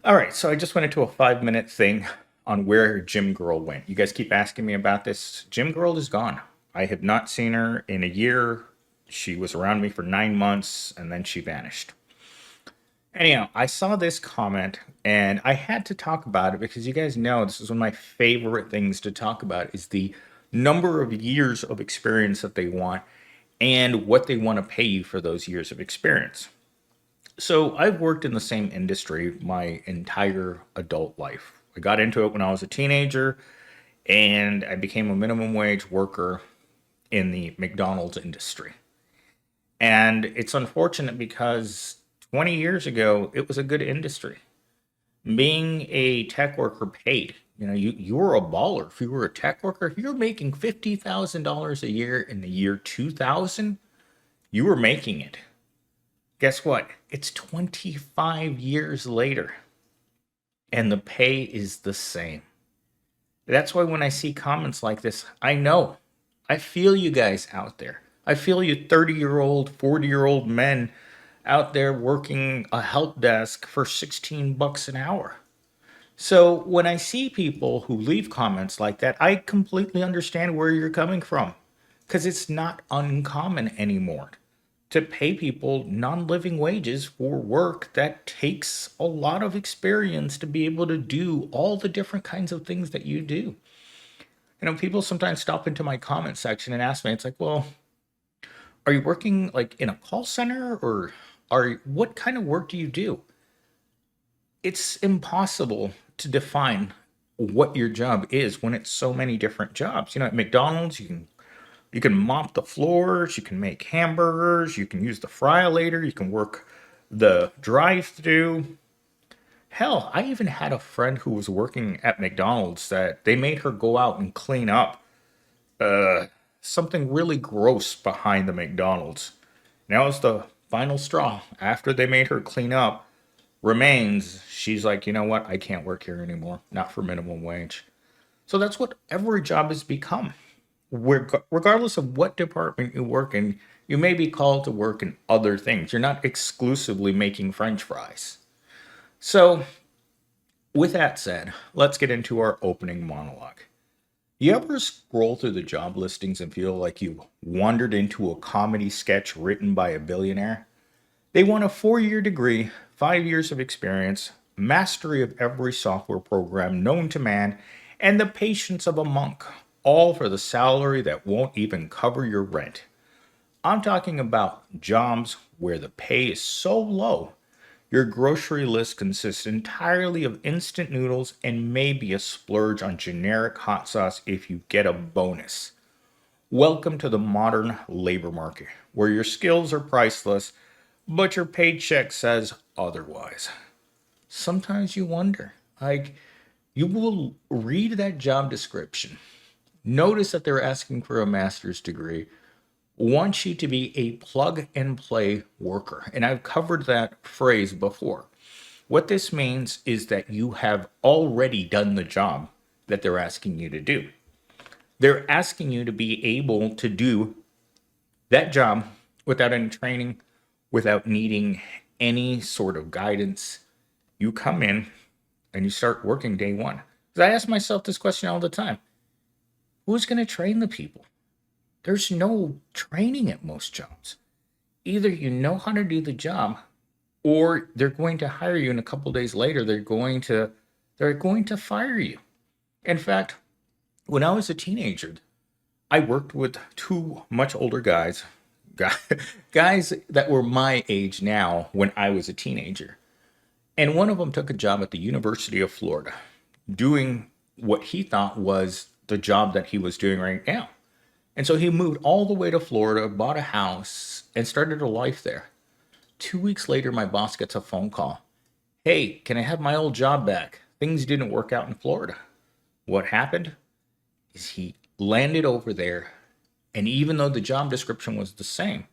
All right, so I just went into a 5 minute thing on where Gym Girl went. You guys keep asking me about this. Gym Girl is gone. I have not seen her in a year. She was around me for 9 months and then she vanished. Anyhow, I saw this comment and I had to talk about it because you guys know this is one of my favorite things to talk about is the number of years of experience that they want and what they want to pay you for those years of experience. So I've worked in the same industry my entire adult life. I got into it when I was a teenager and I became a minimum wage worker in the McDonald's industry. And it's unfortunate because 20 years ago, it was a good industry. Being a tech worker paid. You were a baller. If you were a tech worker, if you were making $50,000 a year in the year 2000, you were making it. Guess what? It's 25 years later and the pay is the same. That's why when I see comments like this, I know. I feel you guys out there. I feel you 30-year-old, 40-year-old men out there working a help desk for 16 bucks an hour. So when I see people who leave comments like that, I completely understand where you're coming from because it's not uncommon anymore to pay people non-living wages for work that takes a lot of experience to be able to do all the different kinds of things that you do. People sometimes stop into my comment section and ask me, it's like, well, are you working like in a call center or what kind of work do you do? It's impossible to define what your job is when it's so many different jobs. At McDonald's, you can mop the floors, you can make hamburgers, you can use the fryolator, you can work the drive-through. Hell, I even had a friend who was working at McDonald's that they made her go out and clean up something really gross behind the McDonald's. Now it's the final straw. After they made her clean up remains, she's like, you know what? I can't work here anymore. Not for minimum wage. So that's what every job has become. Regardless of what department you work in, you may be called to work in other things. You're not exclusively making French fries. So, with that said, let's get into our opening monologue. You ever scroll through the job listings and feel like you wandered into a comedy sketch written by a billionaire? They want a 4 year degree, 5 years of experience, mastery of every software program known to man, and the patience of a monk, all for the salary that won't even cover your rent. I'm talking about jobs where the pay is so low, your grocery list consists entirely of instant noodles and maybe a splurge on generic hot sauce if you get a bonus. Welcome to the modern labor market, where your skills are priceless, but your paycheck says otherwise. Sometimes you wonder, like, you will read that job description, notice that they're asking for a master's degree, want you to be a plug and play worker. And I've covered that phrase before. What this means is that you have already done the job that they're asking you to do. They're asking you to be able to do that job without any training, without needing any sort of guidance. You come in and you start working day one. Because I ask myself this question all the time: who's going to train the people? There's no training at most jobs. Either you know how to do the job, or they're going to hire you, and a couple days later they're going to fire you. In fact, when I was a teenager, I worked with two much older guys, guys that were my age now when I was a teenager. And one of them took a job at the University of Florida, doing what he thought was the job that he was doing right now. And so he moved all the way to Florida, bought a house, and started a life there. 2 weeks later, my boss gets a phone call. Hey, can I have my old job back? Things didn't work out in Florida. What happened is he landed over there, and even though the job description was the same,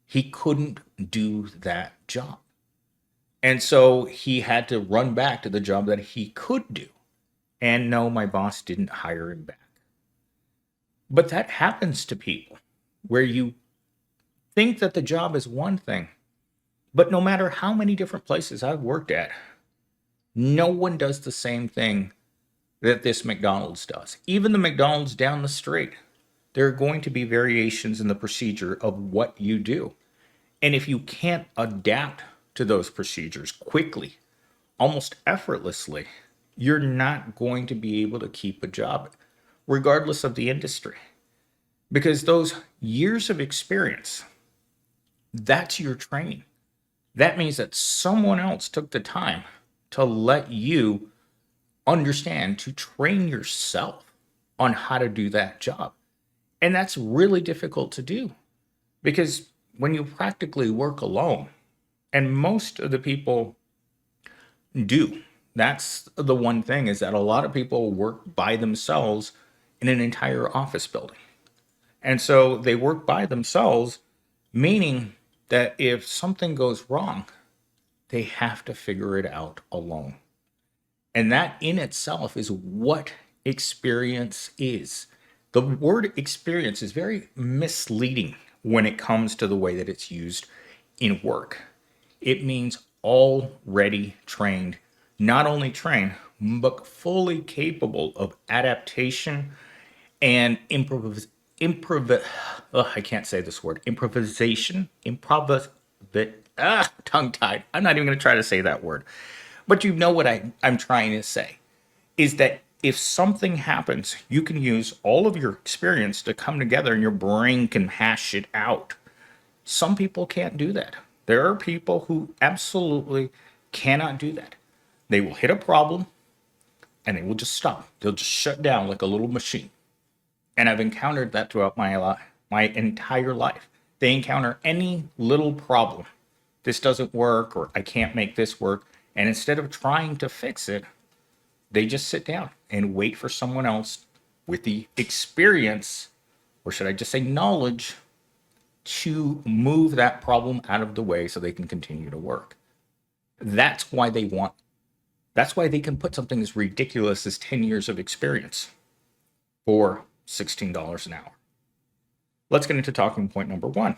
he couldn't do that job. And so he had to run back to the job that he could do. And no, my boss didn't hire him back. But that happens to people where you think that the job is one thing, but no matter how many different places I've worked at, No one does the same thing that this McDonald's does. Even the McDonald's down the street, there are going to be variations in the procedure of what you do. And if you can't adapt to those procedures quickly, almost effortlessly, you're not going to be able to keep a job, regardless of the industry. Because those years of experience, that's your training. That means that someone else took the time to let you understand, to train yourself on how to do that job. And that's really difficult to do because when you practically work alone, and most of the people do, that's the one thing, is that a lot of people work by themselves in an entire office building. And so they work by themselves, meaning that if something goes wrong, they have to figure it out alone. And that in itself is what experience is. The word experience is very misleading when it comes to the way that it's used in work. It means already trained, not only trained, but fully capable of adaptation and I can't say this word. Tongue tied. I'm not even going to try to say that word. But you know what I'm trying to say is that if something happens, you can use all of your experience to come together and your brain can hash it out. Some people can't do that. There are people who absolutely cannot do that. They will hit a problem and they will just stop. They'll just shut down like a little machine. And I've encountered that throughout my entire life. They encounter any little problem. This doesn't work, or I can't make this work. And instead of trying to fix it, they just sit down and wait for someone else with the experience, or should I just say knowledge, to move that problem out of the way so they can continue to work. That's why that's why they can put something as ridiculous as 10 years of experience for $16 an hour. Let's get into talking point number one.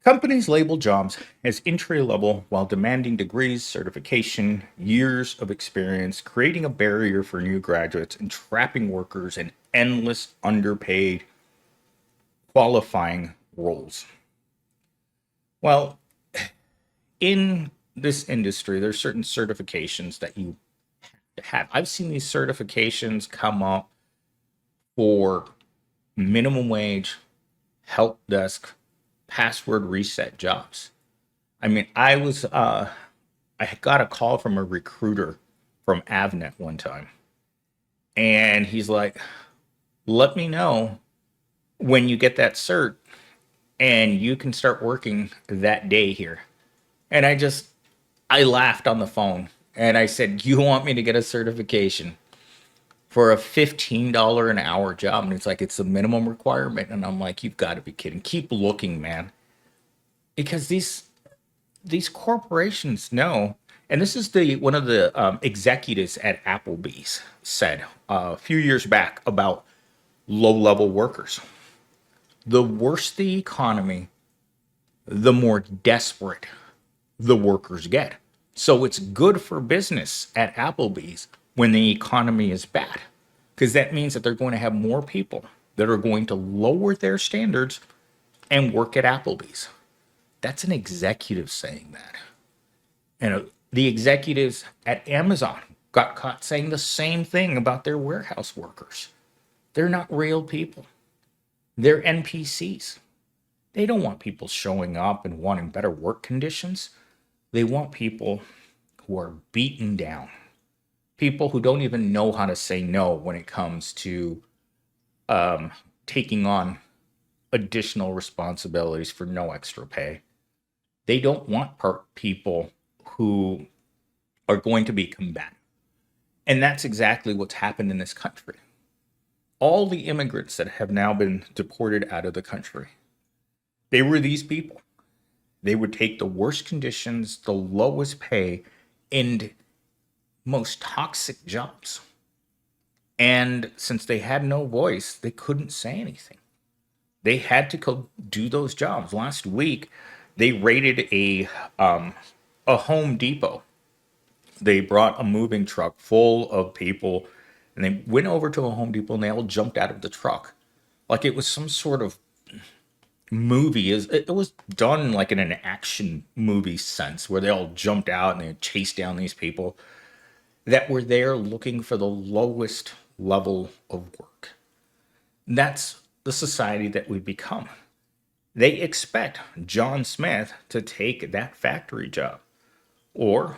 Companies label jobs as entry level while demanding degrees, certification, years of experience, creating a barrier for new graduates, and trapping workers in endless underpaid qualifying roles. Well, in this industry, there's certain certifications that you have. I've seen these certifications come up for minimum wage, help desk, password reset jobs. I mean, I got a call from a recruiter from Avnet one time, and he's like, "Let me know when you get that cert, and you can start working that day here." And I laughed on the phone, and I said, "You want me to get a certification for a $15 an hour job?" And it's like, it's the minimum requirement. And I'm like, you've got to be kidding. Keep looking, man. Because these corporations know, and this is the one of the executives at Applebee's said a few years back about low level workers. The worse the economy, the more desperate the workers get. So it's good for business at Applebee's when the economy is bad, because that means that they're going to have more people that are going to lower their standards and work at Applebee's. That's an executive saying that. And the executives at Amazon got caught saying the same thing about their warehouse workers. They're not real people. They're NPCs. They don't want people showing up and wanting better work conditions. They want people who are beaten down. People who don't even know how to say no when it comes to taking on additional responsibilities for no extra pay. They don't want people who are going to be combative. And that's exactly what's happened in this country. All the immigrants that have now been deported out of the country, they were these people. They would take the worst conditions, the lowest pay, and most toxic jobs. And since they had no voice, they couldn't say anything. They had to go do those jobs. Last week, they raided a Home Depot They brought a moving truck full of people and they went over to a Home Depot and they all jumped out of the truck. Like it was some sort of movie. It was done like in an action movie sense where they all jumped out and they chased down these people that were there looking for the lowest level of work. That's the society that we've become. They expect John Smith to take that factory job or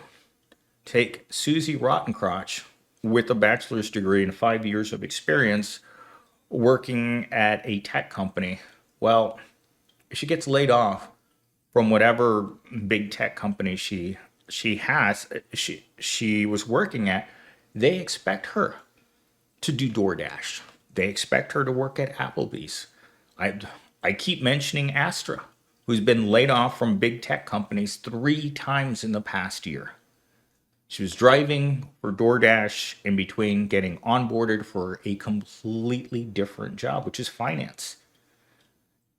take Susie Rottencrotch with a bachelor's degree and 5 years of experience working at a tech company. Well, if she gets laid off from whatever big tech company she was working at, they expect her to do DoorDash. They expect her to work at Applebee's. I I keep mentioning Astra, who's been laid off from big tech companies 3 times in the past year. She was driving for DoorDash in between getting onboarded for a completely different job, which is finance.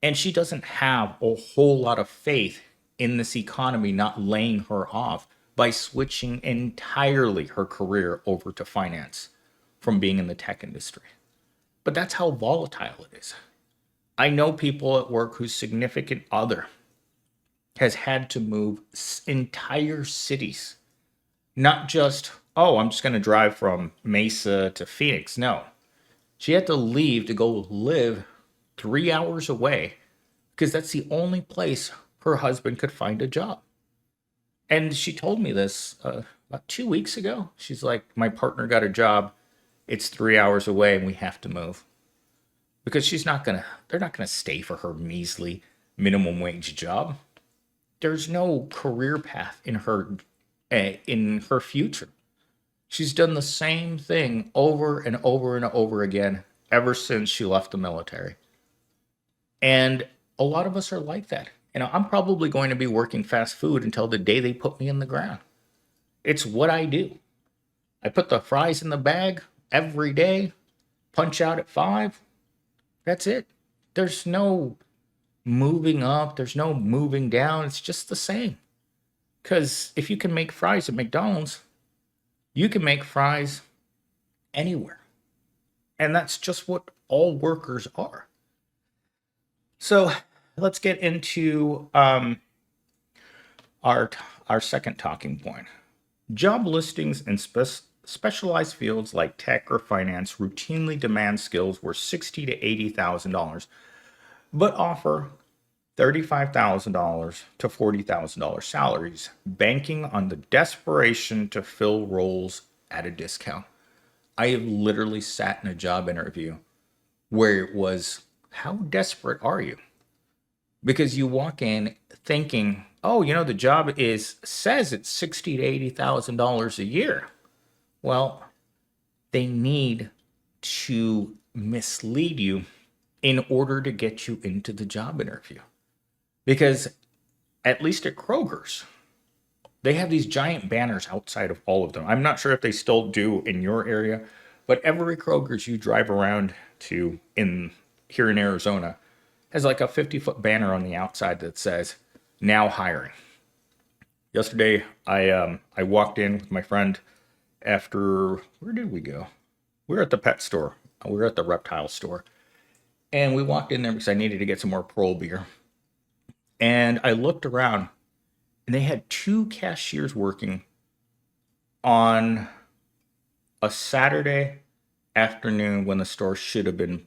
And she doesn't have a whole lot of faith in this economy not laying her off by switching entirely her career over to finance from being in the tech industry. But that's how volatile it is. I know people at work whose significant other has had to move entire cities. Not just, oh, I'm just going to drive from Mesa to Phoenix. No, she had to leave to go live 3 hours away because that's the only place her husband could find a job. And she told me this about 2 weeks ago. She's like, my partner got a job. It's 3 hours away and we have to move. Because they're not gonna stay for her measly minimum wage job. There's no career path in her future. She's done the same thing over and over and over again ever since she left the military. And a lot of us are like that. I'm probably going to be working fast food until the day they put me in the ground. It's what I do. I put the fries in the bag every day, punch out at 5. That's it. There's no moving up, there's no moving down. It's just the same. Because if you can make fries at McDonald's, you can make fries anywhere. And that's just what all workers are. So let's get into our second talking point. Job listings in specialized fields like tech or finance routinely demand skills worth $60,000 to $80,000, but offer $35,000 to $40,000 salaries, banking on the desperation to fill roles at a discount. I have literally sat in a job interview where it was, how desperate are you? Because you walk in thinking, oh, the job says it's $60,000 to $80,000 a year. Well, they need to mislead you in order to get you into the job interview. Because at least at Kroger's, they have these giant banners outside of all of them. I'm not sure if they still do in your area, but every Kroger's you drive around to here in Arizona has like a 50-foot banner on the outside that says, now hiring. Yesterday, I walked in with my friend after, where did we go? We were at the pet store. We were at the reptile store. And we walked in there because I needed to get some more Pearl beer. And I looked around, and they had 2 cashiers working on a Saturday afternoon when the store should have been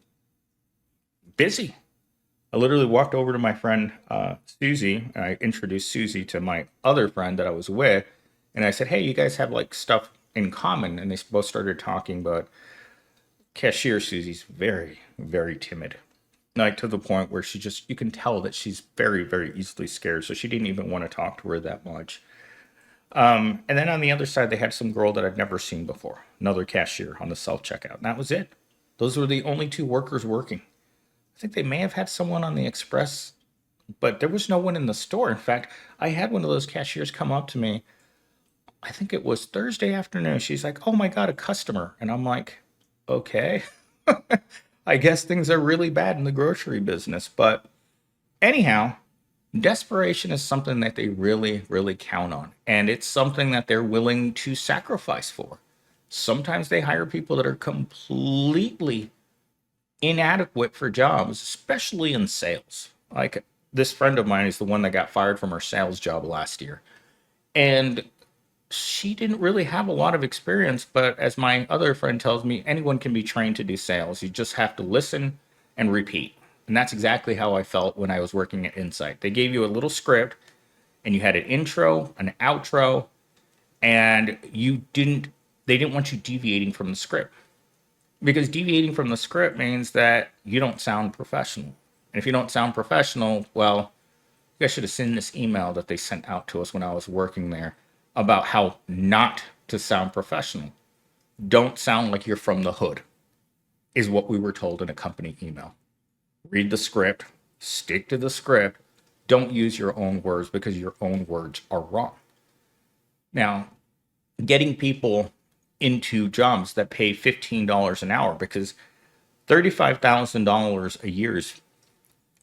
busy. I literally walked over to my friend Susie, and I introduced Susie to my other friend that I was with, and I said, hey, you guys have like stuff in common. And they both started talking, but cashier Susie's very, very timid. Like to the point where you can tell that she's very, very easily scared. So she didn't even want to talk to her that much. And then on the other side, they had some girl that I'd never seen before, another cashier on the self-checkout. And that was it. Those were the only 2 workers working. I think they may have had someone on the express, but there was no one in the store. In fact, I had one of those cashiers come up to me. I think it was Thursday afternoon. She's like, oh my God, a customer. And I'm like, okay. I guess things are really bad in the grocery business. But anyhow, Desperation is something that they really, really count on, and it's something that they're willing to sacrifice for. Sometimes they hire people that are completely inadequate for jobs, especially in sales. Like this friend of mine is the one that got fired from her sales job last year. And she didn't really have a lot of experience, but as my other friend tells me, anyone can be trained to do sales. You just have to listen and repeat. And that's exactly how I felt when I was working at Insight. They gave you a little script and you had an intro, an outro, and they didn't want you deviating from the script. Because deviating from the script means that you don't sound professional. And if you don't sound professional, well, you guys should have seen this email that they sent out to us when I was working there about how not to sound professional. Don't sound like you're from the hood, is what we were told in a company email. Read the script, stick to the script, don't use your own words because your own words are wrong. Now, getting people into jobs that pay $15 an hour, because $35,000 a year is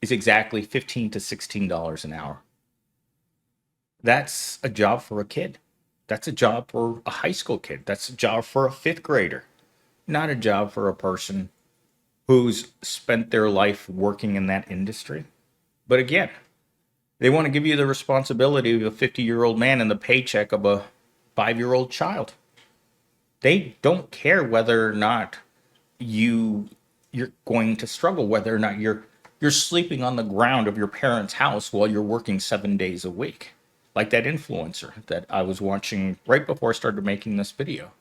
exactly $15 to $16 an hour. That's a job for a kid. That's a job for a high school kid. That's a job for a fifth grader, not a job for a person who's spent their life working in that industry. But again, they want to give you the responsibility of a 50-year-old man and the paycheck of a 5-year-old child. They don't care whether or not you're going to struggle, whether or not you're sleeping on the ground of your parents' house while you're working 7 days a week. Like that influencer that I was watching right before I started making this video.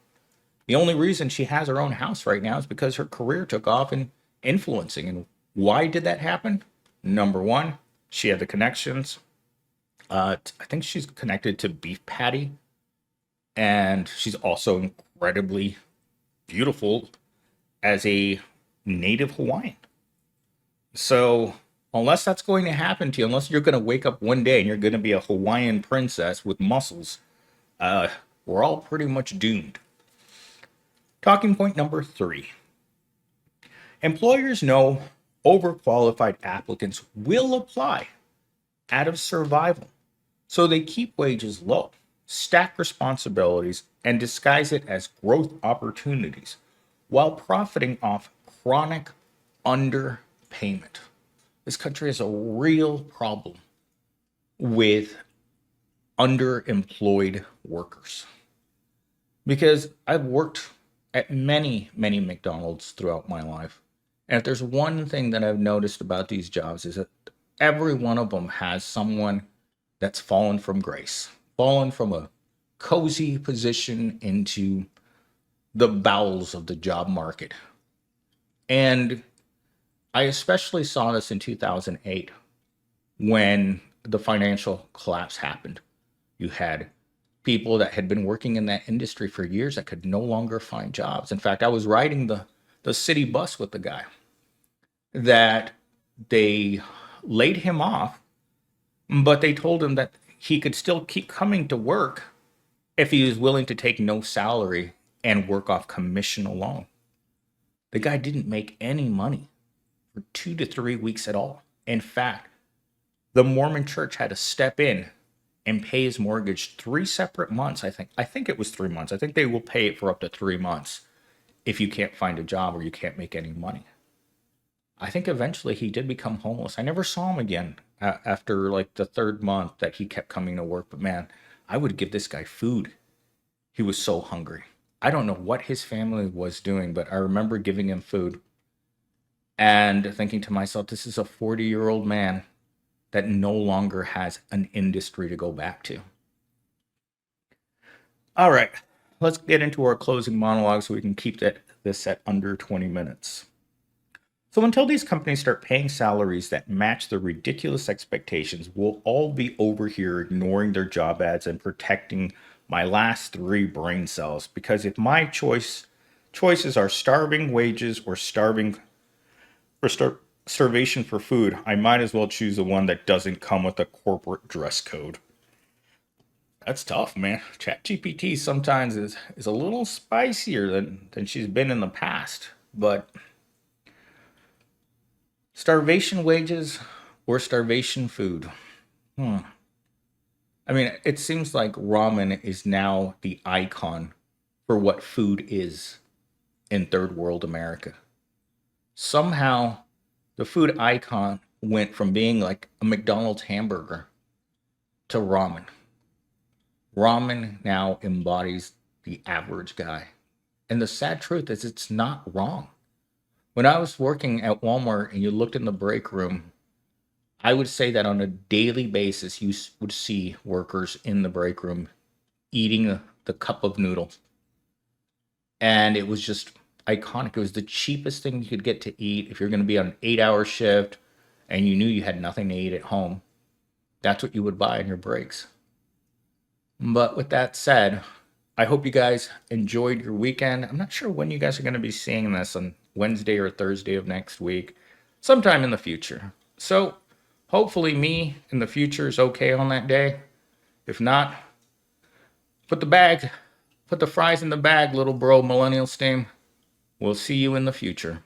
The only reason she has her own house right now is because her career took off in influencing. And why did that happen? Number one, she had the connections. I think she's connected to Beef Patty. And she's also incredibly beautiful as a native Hawaiian. So unless that's going to happen to you, unless you're going to wake up one day and you're going to be a Hawaiian princess with muscles, we're all pretty much doomed. Talking point number 3. Employers know overqualified applicants will apply out of survival. So they keep wages low, stack responsibilities, and disguise it as growth opportunities while profiting off chronic underpayment. This country has a real problem with underemployed workers. Because I've worked at many, many McDonald's throughout my life. And if there's one thing that I've noticed about these jobs is that every one of them has someone that's fallen from grace, fallen from a cozy position into the bowels of the job market. And I especially saw this in 2008 when the financial collapse happened. You had people that had been working in that industry for years that could no longer find jobs. In fact, I was riding the city bus with the guy that they laid him off, but they told him that he could still keep coming to work if he was willing to take no salary and work off commission alone. The guy didn't make any money for 2 to 3 weeks at all. In fact, the Mormon church had to step in and pay his mortgage 3 separate months. I think it was 3 months. I think they will pay it for up to 3 months if you can't find a job or you can't make any money. I think eventually he did become homeless. I never saw him again after like the 3rd month that he kept coming to work. But man, I would give this guy food. He was so hungry. I don't know what his family was doing, but I remember giving him food and thinking to myself, this is a 40-year-old man that no longer has an industry to go back to. All right, let's get into our closing monologue so we can keep this at under 20 minutes. So until these companies start paying salaries that match the ridiculous expectations, we'll all be over here ignoring their job ads and protecting my last 3 brain cells. Because if my choices are starving wages or starvation for food, I might as well choose the one that doesn't come with a corporate dress code. That's tough, man. ChatGPT sometimes is a little spicier than she's been in the past. But starvation wages or starvation food? Hmm. I mean, it seems like ramen is now the icon for what food is in third world America. Somehow, the food icon went from being like a McDonald's hamburger to ramen. Ramen now embodies the average guy. And the sad truth is, it's not wrong. When I was working at Walmart and you looked in the break room, I would say that on a daily basis, you would see workers in the break room eating the cup of noodles. And it was just iconic. It was the cheapest thing you could get to eat if you're going to be on an 8 hour shift and you knew you had nothing to eat at home. That's what you would buy in your breaks. But with that said, I hope you guys enjoyed your weekend. I'm not sure when you guys are going to be seeing this on Wednesday or Thursday of next week, sometime in the future. So hopefully, me in the future is okay on that day. If not, put the bag, put the fries in the bag, little bro, millennial steam. We'll see you in the future.